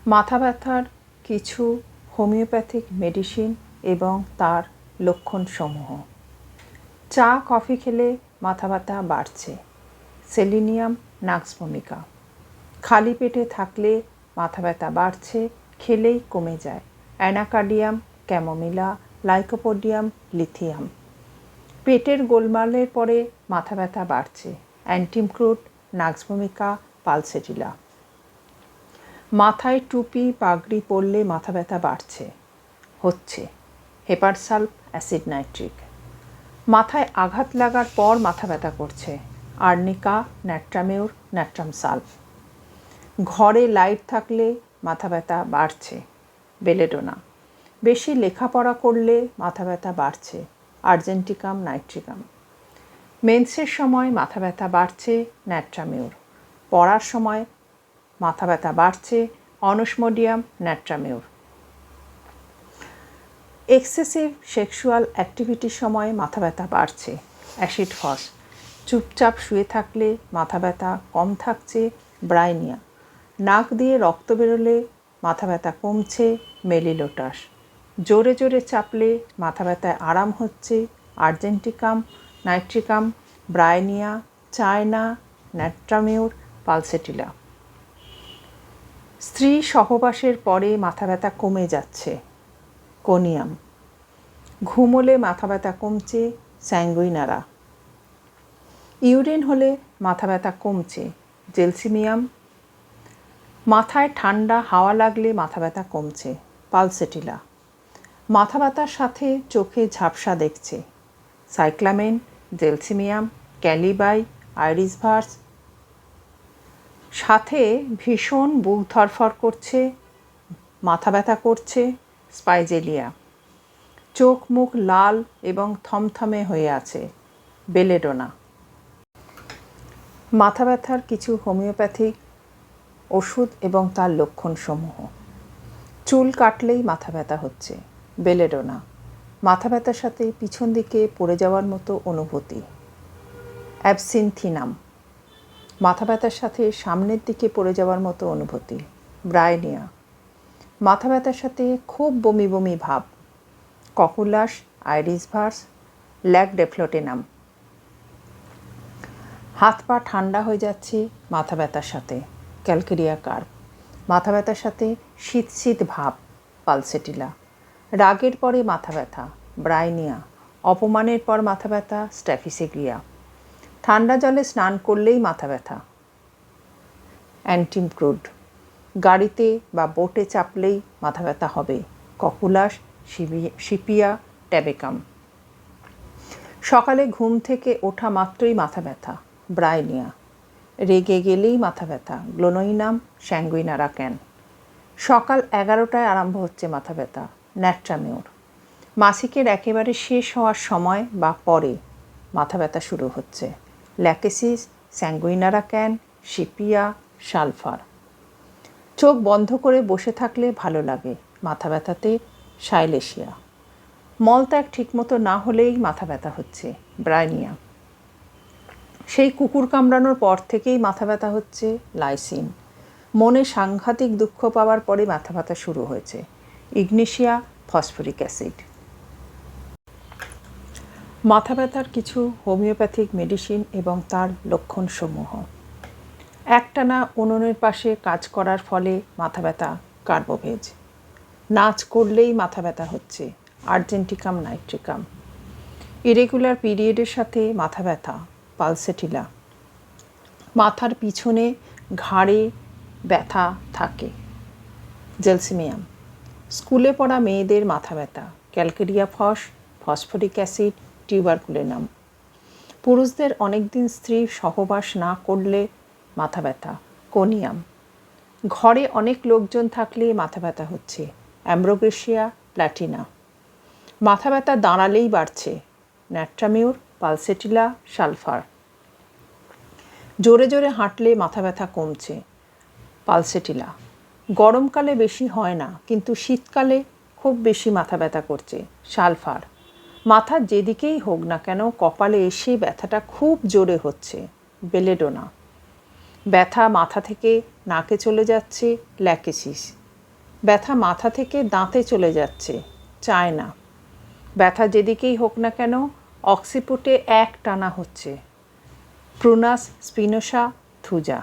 মাথা ব্যথার কিছু হোমিওপ্যাথিক মেডিসিন এবং তার লক্ষণসমূহ। চা কফি খেলে মাথা ব্যথা বাড়ছে। সেলিনিয়াম নাক্স ভূমিকা। খালি পেটে থাকলে মাথা ব্যথা বাড়ছে, খেলেই কমে যায়। Anacardium, chamomilla, lycopodium, lithium. পেটের গোলমালের পরে মাথা ব্যথা বাড়ছে। অ্যান্টিমক্রুট, নাক্স ভূমিকা, পালসেটিলা। মাথায় টুপি পাগড়ি পরলে মাথা ব্যথা বাড়ছে, হচ্ছে। হেপারসাল্ফ, অ্যাসিড নাইট্রিক। মাথায় আঘাত লাগার পর মাথা ব্যথা করছে। Arnica, ন্যাট্রামিউর, natrum sulph. ঘরে লাইট থাকলে মাথা ব্যথা বাড়ছে। বেলেডোনা। বেশি লেখাপড়া করলে মাথা ব্যথা বাড়ছে। আর্জেন্টিকাম, নাইট্রিকাম। মেন্সের সময় মাথা ব্যথা বাড়ছে। ন্যাট্রামিউর। পড়ার সময় মাথা ব্যথা বাড়ছে। অনসমোডিয়াম, ন্যাট্রামিউর। এক্সেসিভ সেক্সুয়াল অ্যাক্টিভিটির সময় মাথা ব্যথা বাড়ছে। অ্যাসিড ফস। চুপচাপ শুয়ে থাকলে মাথা ব্যথা কম থাকছে। ব্রাইনিয়া। নাক দিয়ে রক্ত বেরোলে মাথা ব্যথা কমছে। মেলিলোটাস। জোরে জোরে চাপলে মাথা ব্যথায় আরাম হচ্ছে। আর্জেন্টিকাম, নাইট্রিকাম, ব্রাইনিয়া, চায়না, ন্যাট্রামিউর, পালসেটিলা। স্ত্রী সহবাসের পরে মাথা ব্যথা কমে যাচ্ছে। কোনিয়াম। ঘুমোলে মাথা ব্যথা কমছে। স্যাঙ্গুইনারা। ইউরিন হলে মাথা ব্যথা কমছে। জেলসিমিয়াম। মাথায় ঠান্ডা হাওয়া লাগলে মাথা ব্যথা কমছে। পালসেটিলা। মাথা ব্যথার সাথে চোখে ঝাপসা দেখছে। সাইক্লামেন, জেলসিমিয়াম, ক্যালিবাই, আইরিসভার্স। সাথে ভীষণ বুক ধরফর করছে, মাথা ব্যথা করছে। স্পাইজেলিয়া। চোখ মুখ লাল এবং থমথমে হয়ে আছে। বেলেডোনা। মাথা ব্যথার কিছু হোমিওপ্যাথিক ওষুধ এবং তার লক্ষণসমূহ। চুল কাটলেই মাথা ব্যথা হচ্ছে। বেলেডোনা। মাথা ব্যথার সাথে পিছন দিকে পড়ে যাওয়ার মতো অনুভূতি। অ্যাবসিনথিনাম। মাথা ব্যথার সাথে সামনের দিকে পড়ে যাওয়ার মতো অনুভূতি। ব্রাইনিয়া। মাথা ব্যথার সাথে খুব বমি বমি ভাব। ককুলাস, আইরিসভার্স, ল্যাগডেফ্লোটেনাম। হাত পা ঠান্ডা হয়ে যাচ্ছে মাথা ব্যথার সাথে। Calcarea curve. মাথা ব্যথার সাথে শীত শীত ভাব। পালসেটিলা। রাগের পরে মাথা ব্যথা। ব্রাইনিয়া। অপমানের পর মাথা ব্যথা। স্ট্যাফিসেগ্রিয়া। ঠান্ডা জলে স্নান করলেই মাথা ব্যথা। অ্যান্টিমক্রুড। গাড়িতে বা বোটে চাপলেই মাথা ব্যথা হবে। ককুলাস, সিপিয়া, ট্যাবেকাম। সকালে ঘুম থেকে ওঠা মাত্রই মাথা ব্যথা। ব্রাইনিয়া। রেগে গেলেই মাথা ব্যথা। গ্লোনোইনাম, স্যাঙ্গুইনারা ক্যান। সকাল 11টায় আরম্ভ হচ্ছে মাথা ব্যথা। ন্যাট্রামিউর। মাসিকের একেবারে শেষ হওয়ার সময় বা পরে মাথা ব্যথা শুরু হচ্ছে। ল্যাকেসিস, স্যাঙ্গুইনারা ক্যান, সিপিয়া, সালফার। চোখ বন্ধ করে বসে থাকলে ভালো লাগে। মাথা ব্যথাতে সাইলেশিয়া। মলত্যাগ ঠিকমতো না হলেই মাথা ব্যথা হচ্ছে। ব্রাইনিয়া। সেই কুকুর কামড়ানোর পর থেকেই মাথা ব্যথা হচ্ছে। লাইসিন। মনে সাংঘাতিক দুঃখ পাওয়ার পরে মাথা ব্যথা শুরু হয়েছে। Ignatia, phosphoric acid. মাথা ব্যথার কিছু হোমিওপ্যাথিক মেডিসিন এবং তার লক্ষণসমূহ। একটানা উনুনের পাশে কাজ করার ফলে মাথা ব্যথা কার্বোভেজ। নাচ করলেই মাথা ব্যথা হচ্ছে। আর্জেন্টিকাম, নাইট্রিকাম। ইরেগুলার পিরিয়ডের সাথে মাথা ব্যথা। পালসেটিলা। মাথার পিছনে ঘাড়ে ব্যথা থাকে। জেলসিমিয়াম। স্কুলে পড়া মেয়েদের মাথা ব্যথা। Calcarea phos, phosphoric acid, tuberculinum. পুরুষদের অনেকদিন স্ত্রী সহবাস না করলে মাথা ব্যথা। কোনিয়াম। ঘরে অনেক লোকজন থাকলে মাথা ব্যথা হচ্ছে। অ্যাম্ব্রোগেশিয়া, প্ল্যাটিনা। মাথা ব্যথা দাঁড়ালেই বাড়ছে। ন্যাট্রামিউর, পালসেটিলা, সালফার। জোরে জোরে হাঁটলে মাথা ব্যথা কমছে। পালসেটিলা। গরমকালে বেশি হয় না, কিন্তু শীতকালে খুব বেশি মাথা ব্যথা করছে। সালফার। মাথার যেদিকেই হোক না কেন কপালে এসে ব্যথাটা খুব জোরে হচ্ছে। বেলেডোনা। ব্যথা মাথা থেকে নাকে চলে যাচ্ছে। ল্যাকেসিস। ব্যথা মাথা থেকে দাঁতে চলে যাচ্ছে, চায় না। ব্যথা যেদিকেই হোক না কেন অক্সিপুটে এক টানা হচ্ছে। Prunus spinosa Thuja.